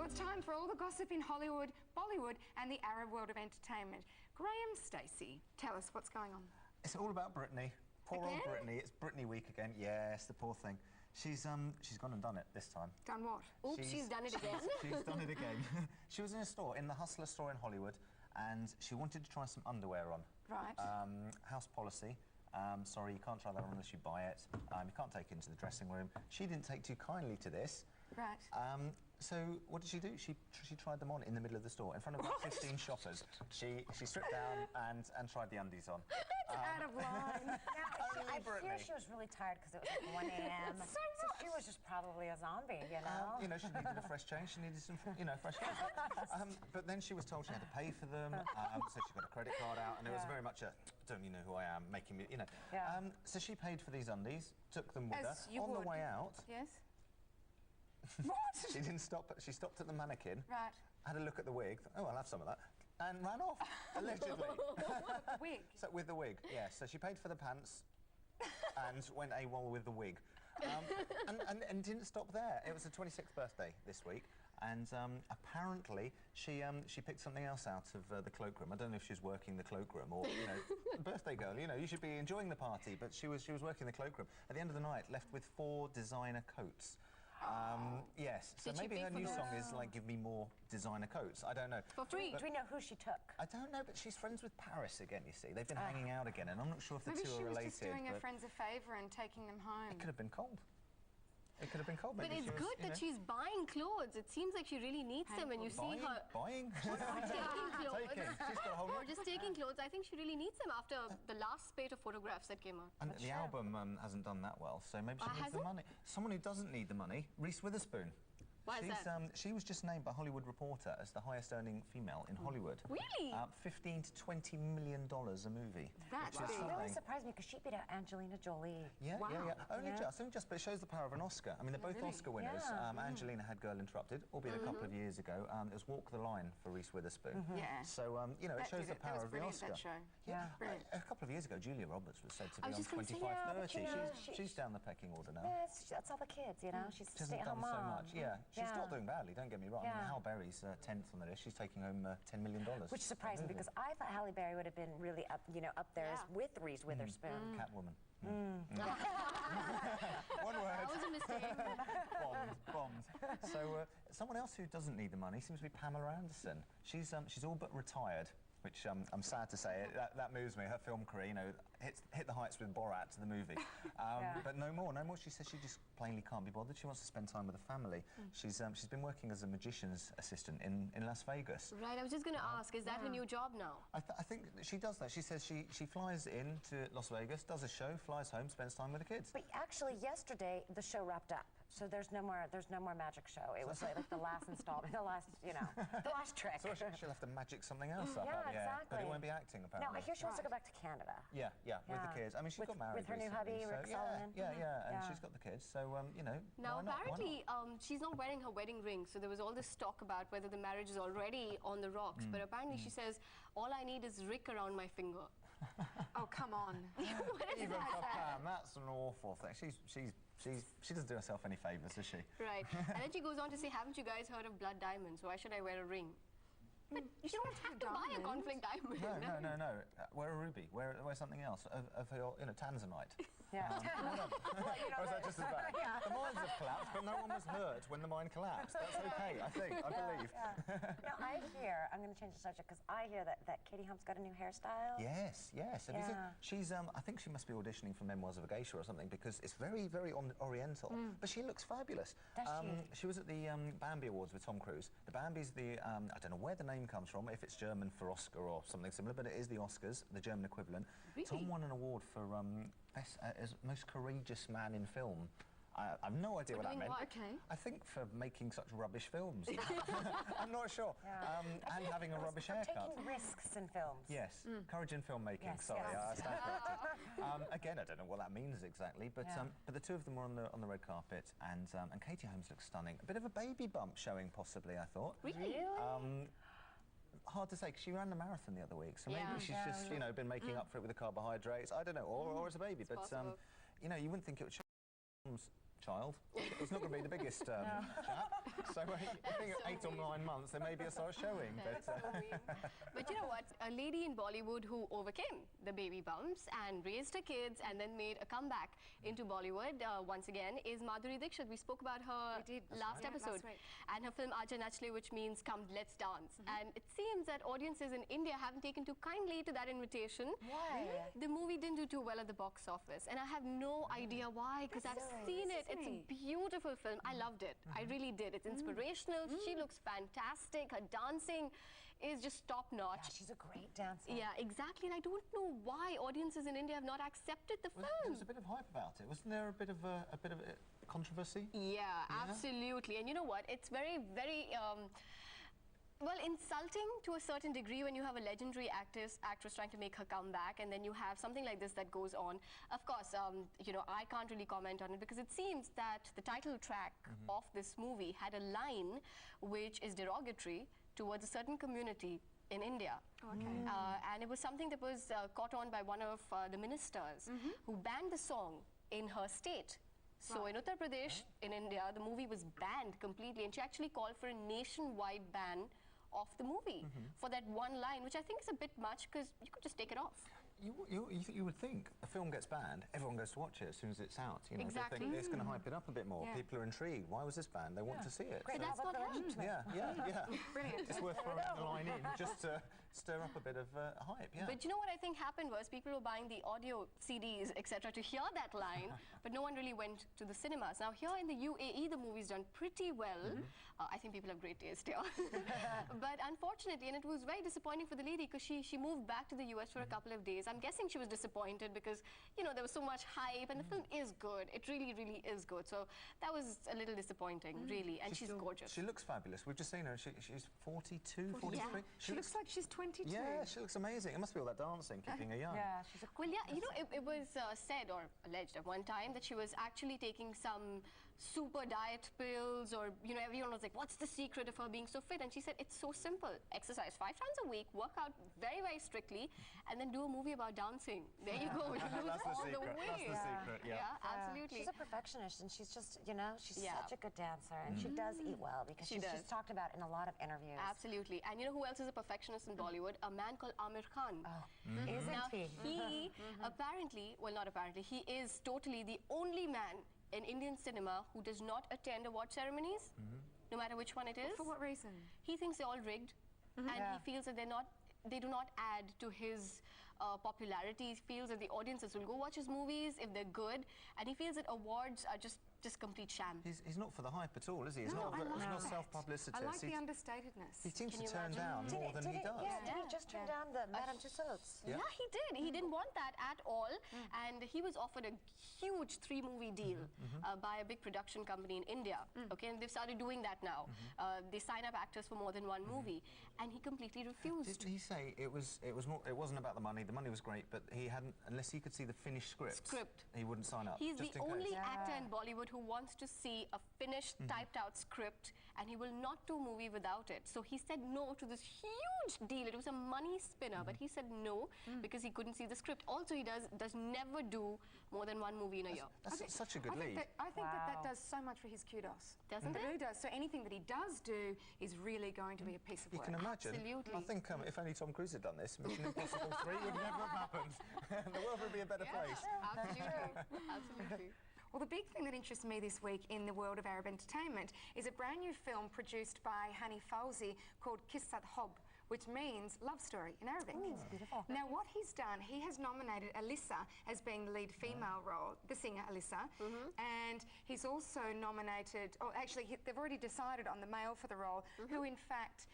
it's time for all the gossip in Hollywood, Bollywood and the Arab world of entertainment. Graham, Stacey, tell us what's going on. It's all about Britany. Poor Again? old Britany. It's Britany week again. Yes, the poor thing. She's gone and done it this time. Done what? Oops, she's done it again. She's done it again. She was in a store, in the Hustler store in Hollywood, and she wanted to try some underwear on. Right. House policy. Sorry, you can't try that on unless you buy it. You can't take it into the dressing room. She didn't take too kindly to this. Right. So what did she do? She tried them on in the middle of the store in front of about 15 shoppers. She stripped down and tried the undies on. It's out of line. I hear she was really tired because it was like 1 a.m. So she was just probably a zombie, you know? You know, she needed a fresh change. She needed some, you know, fresh clothes. But then she was told she had to pay for them, so she got a credit card out, and it was very much a, don't you know who I am, making me, you know. Yeah. So she paid for these undies, took them with As her. you On would. the way out... Yes? What? She didn't stop. She stopped at the mannequin, Right. had a look at the wig, oh, I'll have some of that, and ran off, allegedly. Wig? So, with the wig, yeah. So she paid for the pants and went AWOL with the wig. And didn't stop there. It was her 26th birthday this week, and apparently she picked something else out of the cloakroom. I don't know if she was working the cloakroom or, you know, birthday girl, you know, you should be enjoying the party, but she was working the cloakroom. At the end of the night, left with 4 designer coats. Yes, so Did she maybe pay her for new those? song is like, give me more designer coats. I don't know. For free. Do we know who she took? I don't know, but she's friends with Paris again, you see. They've been hanging out again, and I'm not sure if the Maybe two she are was related. just doing her but friends a favour and taking them home. it could have been cold. It could have been cold. But Maybe it's she was, good you know, that she's buying clothes. It seems like she really needs them, and you see her Buying? taking clothes. Taking. She's got a whole Or just taking clothes. I think she really needs them after the last spate of photographs that came out. And the album hasn't done that well, so maybe she needs the hasn't? money. Someone who doesn't need the money, Reese Witherspoon. Why is that? She was just named by Hollywood Reporter as the highest earning female in Hollywood. Really? $15 to $20 million a movie. That's which is big. It really something. surprised me because she beat out Angelina Jolie. Yeah, Wow. yeah. Only just, but it shows the power of an Oscar. I mean, they're both Really? Oscar winners. Yeah. Angelina had Girl Interrupted, albeit a couple of years ago. It was Walk the Line for Reese Witherspoon. Yeah. So, you know, it That shows did the it. That power was of the brilliant, Oscar. that show. Yeah. Brilliant. A couple of years ago, Julia Roberts was said to be I was on just gonna say, 25, yeah, but 30. you know, She's down the pecking order now. Yeah, that's all the kids, you know? She's a She hasn't stay-at-home done so mom. much. Yeah, she's not doing badly. Don't get me wrong. I mean, Yeah. Halle Berry's 10th on the list. She's taking home $10 million. Which surprised me because I thought Halle Berry would have been really up, you know, up there Yeah. with Reese Witherspoon. Catwoman. One That word. was a mistake. Bombed. So someone else who doesn't need the money seems to be Pamela Anderson. She's all but retired, which I'm sad to say. That moves me. Her film career, you know, hit the heights with Borat, the movie. But no more. She says she just plainly can't be bothered. She wants to spend time with the family. She's been working as a magician's assistant in Las Vegas. Right, I was just going to ask, is that her new job now? I think that she does that. She says she flies in to Las Vegas, does a show, flies home, spends time with the kids. But actually, yesterday the show wrapped up, so there's no more magic show. It was like the last installment, the last, you know, the last trick. So she'll have to magic something else up. Yeah, out here. exactly. But it won't be acting, apparently. No, I hear she wants to go back to Canada. Yeah, with the kids. I mean, she's got married with her new recently, hubby, so Rick Sullivan. Yeah, and she's got the kids. So you know. Now, why not? Why apparently, not? she's not wearing her wedding ring, so there was all this talk about whether the marriage is already on the rocks. But apparently, she says, all I need is Rick around my finger. Oh, come on. What is Even that? for Pam, that's an awful thing. She doesn't do herself any favours, does she? Right. And then she goes on to say, haven't you guys heard of blood diamonds? Why should I wear a ring? But you don't have to buy a conflict diamond. No. Wear a ruby. Wear something else of your, you know, tanzanite. Yeah. Or is that just as bad? Yeah. The mines have collapsed, but no one was hurt when the mine collapsed. That's okay, I think. I believe. Now I hear, I'm going to change the subject because I hear that Katie Holmes got a new hairstyle. Yes. Have you seen? She's I think she must be auditioning for Memoirs of a Geisha or something because it's very, very oriental. But she looks fabulous. Does she? She was at the Bambi Awards with Tom Cruise. The Bambi's the I don't know where the name comes from, if it's German for Oscar or something similar, but it is the Oscars, the German equivalent. Really? Tom won an award for best as most courageous man in film. I've no idea what that meant. What? Okay. I think for making such rubbish films. I'm not sure. And having a rubbish haircut. Taking risks in films. Yes, courage in filmmaking. Yes, Sorry, yes. I stand corrected. Again, I don't know what that means exactly, but the two of them were on the red carpet, and Katie Holmes looks stunning. A bit of a baby bump showing, possibly. I thought. Really? Hard to say, because she ran the marathon the other week, so maybe Yeah. she's just, you know, been making up for it with the carbohydrates. I don't know, or as a baby, but possible. you know, you wouldn't think it would show child. It's not going to be the biggest chap. So I think 8 or 9 months there may be a start showing. But you know what? A lady in Bollywood who overcame the baby bumps and raised her kids and then made a comeback into Bollywood once again is Madhuri Dixit. We spoke about her last episode. And her film Aaja Nachle, which means come let's dance. And it seems that audiences in India haven't taken too kindly to that invitation. Why? The movie didn't do too well at the box office. And I have no idea why, because I've seen it. It's a beautiful film. I loved it. I really did. It's inspirational. She looks fantastic. Her dancing is just top-notch. Yeah, she's a great dancer. Yeah, exactly. And I don't know why audiences in India have not accepted the film. There was a bit of hype about it. Wasn't there a bit of a controversy? Yeah, absolutely. And you know what? It's very, very... well, insulting to a certain degree when you have a legendary actress trying to make her comeback, and then you have something like this that goes on. Of course, you know, I can't really comment on it because it seems that the title track of this movie had a line which is derogatory towards a certain community in India. And it was something that was caught on by one of the ministers who banned the song in her state. So in Uttar Pradesh, in India, the movie was banned completely, and she actually called for a nationwide ban of the movie for that one line, which I think is a bit much because you could just take it off. You would think a film gets banned, everyone goes to watch it as soon as it's out. You know, Exactly. they think it's going to hype it up a bit more. People are intrigued. Why was this banned? They want to see it. Great. But that's not happened. Yeah. Brilliant. It's worth throwing the line in just to stir up a bit of hype. Yeah. But you know what I think happened was people were buying the audio CDs, etc., to hear that line, but no one really went to the cinemas. Now here in the UAE, the movie's done pretty well. I think people have great taste here. But unfortunately, and it was very disappointing for the lady because she moved back to the US for a couple of days. I'm guessing she was disappointed because, you know, there was so much hype, and the film is good. It really, really is good. So that was a little disappointing, really. And she's gorgeous. She looks fabulous. We've just seen her. She's 42, 43. Yeah. She looks like she's 22. Yeah, she looks amazing. It must be all that dancing, keeping her young. Yeah, she's a Well, yeah, you know, it was said or alleged at one time that she was actually taking some super diet pills, or, you know, everyone was like, what's the secret of her being so fit? And she said, it's so simple. Exercise 5 times a week, work out very, very strictly, and then do a movie about dancing. There you go. You lose That's the all secret. the weight. That's the secret, yeah. Absolutely. She's a perfectionist, and she's just, you know, she's Yeah. such a good dancer, and she does eat well because She she's does. talked about in a lot of interviews. Absolutely. And you know who else is a perfectionist in Bollywood? A man called Amir Khan. Isn't Now, he? he apparently, well, not apparently, he is totally the only man in Indian cinema who does not attend award ceremonies, no matter which one it is. For what reason? He thinks they're all rigged, and he feels that they do not add to his popularity. He feels that the audiences will go watch his movies if they're good, and he feels that awards are just complete sham. He's not for the hype at all, is he? It's No, not, I like it's not that. self-publicity. I like the understatedness. He seems Can to you turn imagine? down more than he does. Yeah, did he just turn down the Madame Tussauds? Yeah, he did. He didn't want that at all. And he was offered a huge 3-movie deal by a big production company in India. Okay, and they've started doing that now. They sign up actors for more than one movie, and he completely refused. Didn't he say it wasn't about the money? The money was great, but he hadn't, unless he could see the finished script, he wouldn't sign up. He's just the in only case. actor in Bollywood who wants to see a finished, typed-out script, and he will not do a movie without it. So he said no to this huge deal. It was a money spinner, but he said no because he couldn't see the script. Also, he does never do more than one movie in a year. That's such a good lead. I think that does so much for his kudos. Doesn't It it? really does. So anything that he does do is really going to be a piece of You work. can imagine. Absolutely. I think if only Tom Cruise had done this, Mission Impossible 3 would never have happened. The world would be a better place. Absolutely. Absolutely. Well, the big thing that interests me this week in the world of Arab entertainment is a brand new film produced by Hani Fauzi called Qissat Hob, which means love story in Arabic. beautiful. Now, what he's done, he has nominated Alyssa as being the lead female role, the singer Alyssa, and he's also nominated, or actually, they've already decided on the male for the role, who in fact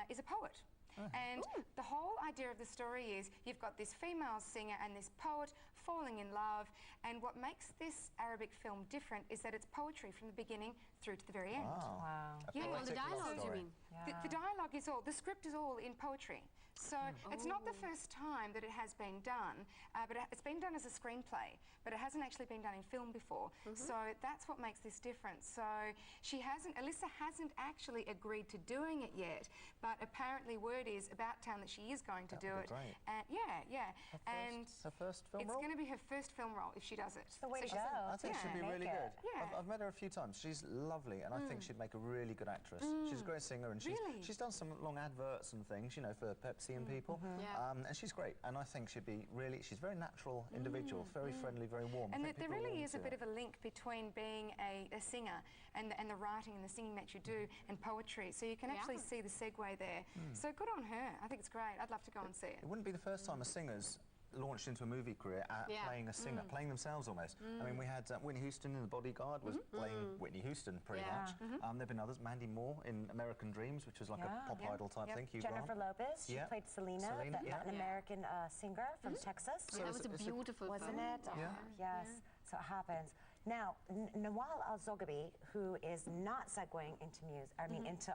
is a poet. And the whole idea of the story is you've got this female singer and this poet falling in love, and what makes this Arabic film different is that it's poetry from the beginning through to the very end. Wow. A Yeah, All the poetic love dialogues, you story. mean? The dialogue is all, the script is all in poetry. So it's not the first time that it has been done, but it's been done as a screenplay, but it hasn't actually been done in film before. So that's what makes this different. So Alyssa hasn't actually agreed to doing it yet, but apparently word is about town that she is going to do it. Great. Yeah. And Her first film it's role? going to to be her first film role if she does it. It's the way to she's- go. I think she'd be really good. Yeah. I've met her a few times. She's lovely, and I think she'd make a really good actress. She's a great singer, and she's done some long adverts and things, you know, for Pepsi and people. Yeah. And she's great. And I think she'd be really. She's a very natural individual, very friendly, very warm. And I think there people are really warm is a to bit her. of a link between being a singer and the writing and the singing that you do and poetry. So you can actually see the segue there. So good on her. I think it's great. I'd love to go and see it. It wouldn't be the first time a singer's launched into a movie career playing a singer, playing themselves almost. I mean, we had Whitney Houston in The Bodyguard was playing Whitney Houston pretty much. There've been others. Mandy Moore in American Dreams, which was like a pop idol type thing. Hugh Jennifer Grant. Lopez, she played Selena, the Latin American singer from Texas. That was a beautiful Wasn't film. it? Oh, yes. So it happens. Now, Nawal Al-Zoghbi, who is not segueing into into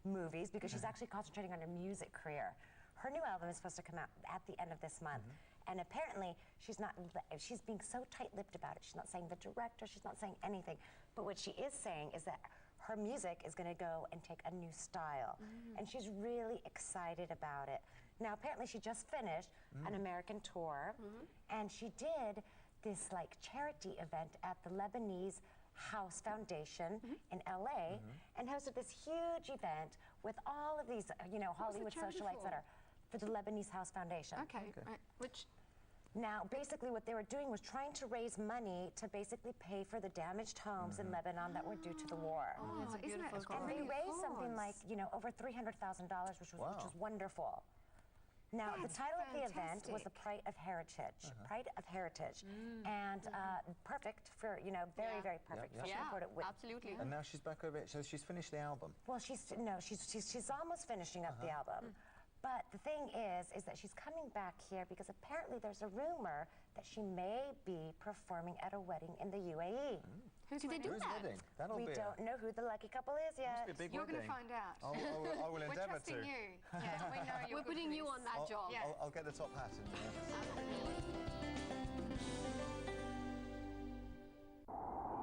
movies because she's actually concentrating on her music career. Her new album is supposed to come out at the end of this month. And apparently, she's being so tight-lipped about it. She's not saying the director, she's not saying anything. But what she is saying is that her music is going to go and take a new style. And she's really excited about it. Now, apparently, she just finished an American tour, and she did this like charity event at the Lebanese House Foundation in LA and hosted this huge event with all of these, you know, Hollywood socialites that are for the Lebanese House Foundation. Okay. Which Now, basically what they were doing was trying to raise money to basically pay for the damaged homes in Lebanon that were due to the war. Oh, isn't that And they raised something like, you know, over $300,000, which was wonderful. Now, the title of the event was the Pride of Heritage. Pride of Heritage. And perfect for, you know, very, very perfect. For Absolutely. And now she's back over it. So she's finished the album. Well, she's almost finishing up the album. But the thing is that she's coming back here because apparently there's a rumor that she may be performing at a wedding in the UAE. Who's they do Who's that? wedding? That'll We be don't know who the lucky couple is yet. a big you're going wedding. to find out. I will We're endeavour trusting to. you. Yeah, we know you're We're good putting for you this. on that job. Yeah. I'll get the top hat. And,